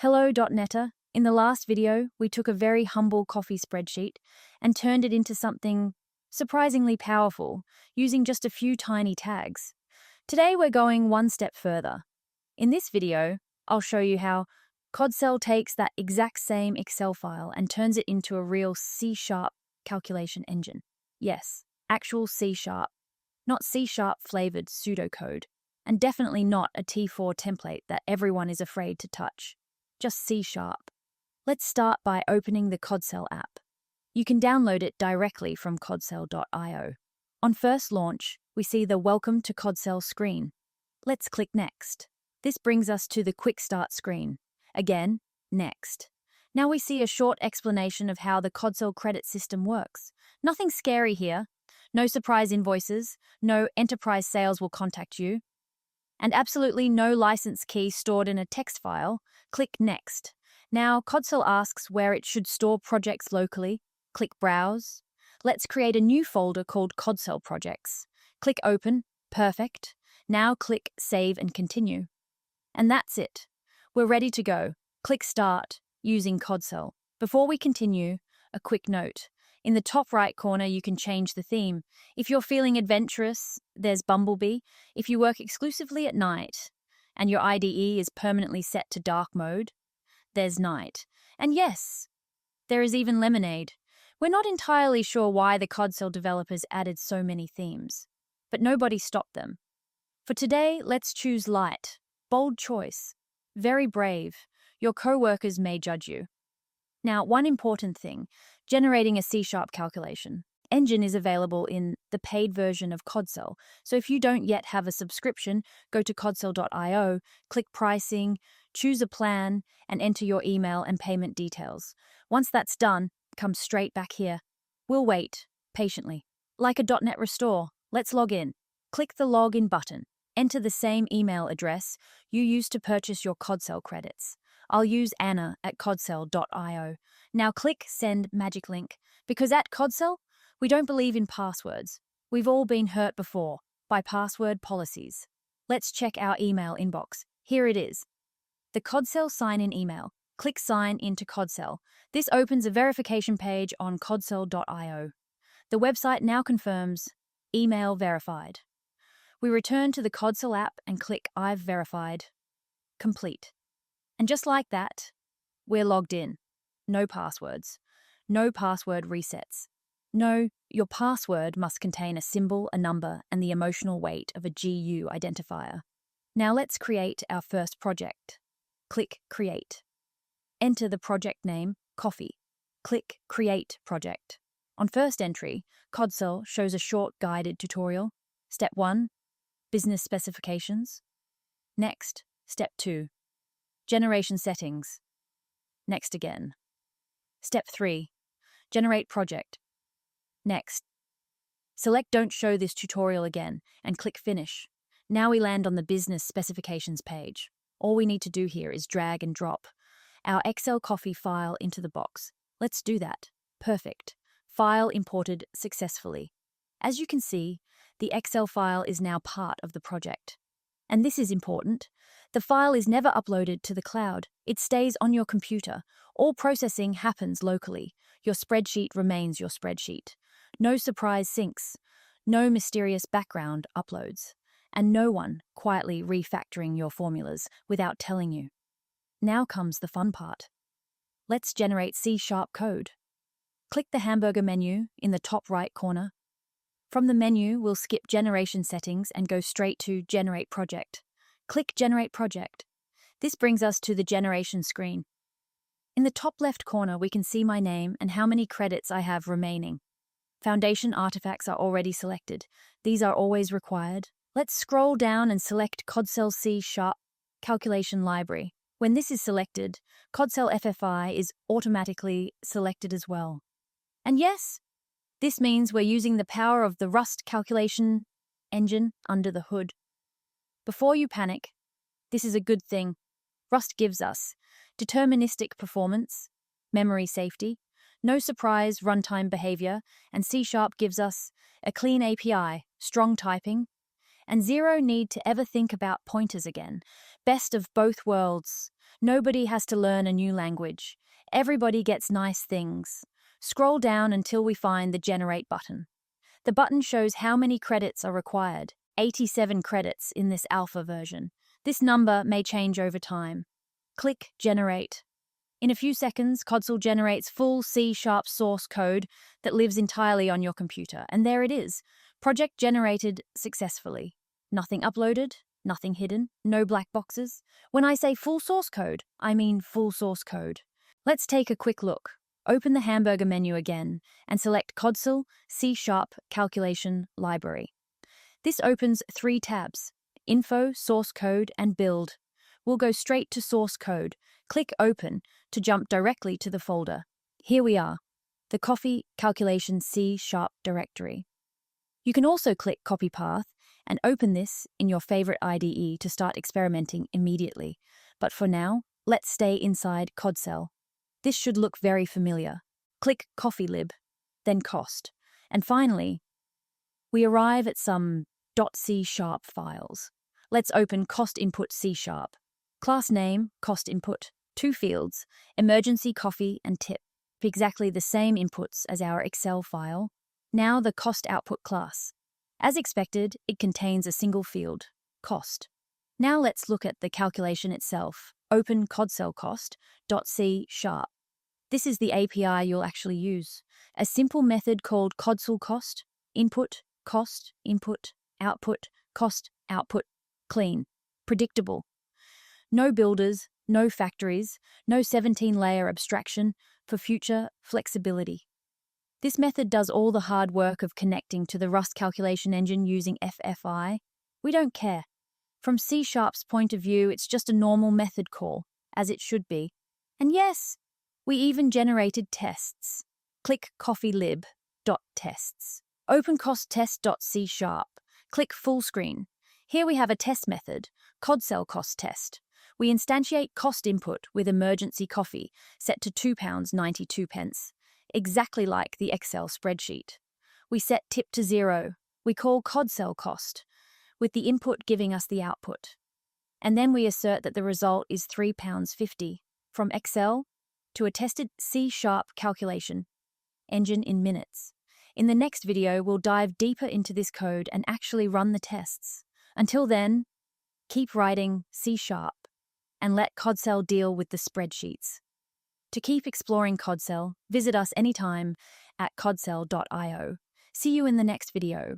Hello, .netter. In the last video, we took a very humble coffee spreadsheet and turned it into something surprisingly powerful, using just a few tiny tags. Today we're going one step further. In this video, I'll show you how Codcel takes that exact same Excel file and turns it into a real C# calculation engine. Yes, actual C#, not C# flavored pseudocode, and definitely not a T4 template that everyone is afraid to touch. Just C#. Let's start by opening the Codcel app. You can download it directly from codcel.io. On first launch, we see the Welcome to Codcel screen. Let's click Next. This brings us to the Quick Start screen. Again, Next. Now we see a short explanation of how the Codcel credit system works. Nothing scary here. No surprise invoices, no enterprise sales will contact you, and absolutely no license key stored in a text file. Click Next. Now, Codcel asks where it should store projects locally. Click Browse. Let's create a new folder called Codcel Projects. Click Open. Perfect. Now click Save and Continue. And that's it. We're ready to go. Click Start using Codcel. Before we continue, a quick note. In the top right corner, you can change the theme. If you're feeling adventurous, there's Bumblebee. If you work exclusively at night and your IDE is permanently set to dark mode, there's Night. And yes, there is even Lemonade. We're not entirely sure why the Codcel developers added so many themes, but nobody stopped them. For today, let's choose Light. Bold choice. Very brave. Your co-workers may judge you. Now, one important thing, generating a C# calculation engine is available in the paid version of Codcel. So if you don't yet have a subscription, go to codcel.io, click Pricing, choose a plan, and enter your email and payment details. Once that's done, come straight back here. We'll wait, patiently. Like a .NET restore, let's log in. Click the Login button. Enter the same email address you used to purchase your Codcel credits. I'll use Anna at codcel.io. Now click Send Magic Link, because at Codcel, we don't believe in passwords. We've all been hurt before by password policies. Let's check our email inbox. Here it is. The Codcel sign-in email. Click Sign into Codcel. This opens a verification page on codcel.io. The website now confirms email verified. We return to the Codcel app and click I've verified. Complete. And just like that, we're logged in. No passwords. No password resets. No, your password must contain a symbol, a number, and the emotional weight of a GU identifier. Now let's create our first project. Click Create. Enter the project name, Coffee. Click Create Project. On first entry, Codcel shows a short guided tutorial. Step 1, Business Specifications. Next, Step 2, Generation Settings. Next again. Step 3, Generate Project. Next. Select Don't Show this tutorial again and click Finish. Now we land on the Business Specifications page. All we need to do here is drag and drop our Excel coffee file into the box. Let's do that. Perfect. File imported successfully. As you can see, the Excel file is now part of the project. And this is important. The file is never uploaded to the cloud. It stays on your computer. All processing happens locally. Your spreadsheet remains your spreadsheet. No surprise syncs, no mysterious background uploads, and no one quietly refactoring your formulas without telling you. Now comes the fun part. Let's generate C# code. Click the hamburger menu in the top right corner. From the menu, we'll skip Generation Settings and go straight to Generate Project. Click Generate Project. This brings us to the generation screen. In the top left corner, we can see my name and how many credits I have remaining. Foundation artifacts are already selected. These are always required. Let's scroll down and select Codcel C# Calculation Library. When this is selected, Codcel FFI is automatically selected as well. And yes, this means we're using the power of the Rust calculation engine under the hood. Before you panic, this is a good thing. Rust gives us deterministic performance, memory safety, no surprise runtime behavior, and C# gives us a clean API, strong typing, and zero need to ever think about pointers again. Best of both worlds. Nobody has to learn a new language. Everybody gets nice things. Scroll down until we find the Generate button. The button shows how many credits are required, 87 credits in this alpha version. This number may change over time. Click Generate. In a few seconds, Codcel generates full C# source code that lives entirely on your computer. And there it is. Project generated successfully. Nothing uploaded, nothing hidden, no black boxes. When I say full source code, I mean full source code. Let's take a quick look. Open the hamburger menu again and select Codcel C# Calculation Library. This opens 3 tabs: Info, Source Code, and Build. We'll go straight to Source Code. Click Open to jump directly to the folder. Here we are, the Coffee Calculation C# directory. You can also click Copy Path and open this in your favorite IDE to start experimenting immediately. But for now, let's stay inside Codcel. This should look very familiar. Click CoffeeLib, then Cost. And finally, we arrive at some .C# files. Let's open Cost Input C#. Class name, Cost Input. 2 fields, Emergency Coffee and Tip. Exactly the same inputs as our Excel file. Now the Cost Output class. As expected, it contains a single field, Cost. Now let's look at the calculation itself. Open Codcel cost.C#. This is the API you'll actually use. A simple method called Codcel cost, input, output, cost, output, clean, predictable. No builders, no factories, no 17-layer abstraction for future flexibility. This method does all the hard work of connecting to the Rust calculation engine using FFI. We don't care. From C#'s point of view, it's just a normal method call, as it should be. And yes, we even generated tests. Click CoffeeLib.tests. Open CostTest.C#. Click Full Screen. Here we have a test method, Codcel cost test. We instantiate cost input with emergency coffee set to £2.92, exactly like the Excel spreadsheet. We set tip to 0. We call Codcel cost, with the input giving us the output. And then we assert that the result is £3.50 from Excel to a tested C# calculation engine in minutes. In the next video, we'll dive deeper into this code and actually run the tests. Until then, keep writing C# and let Codcel deal with the spreadsheets. To keep exploring Codcel, visit us anytime at codcel.io. See you in the next video.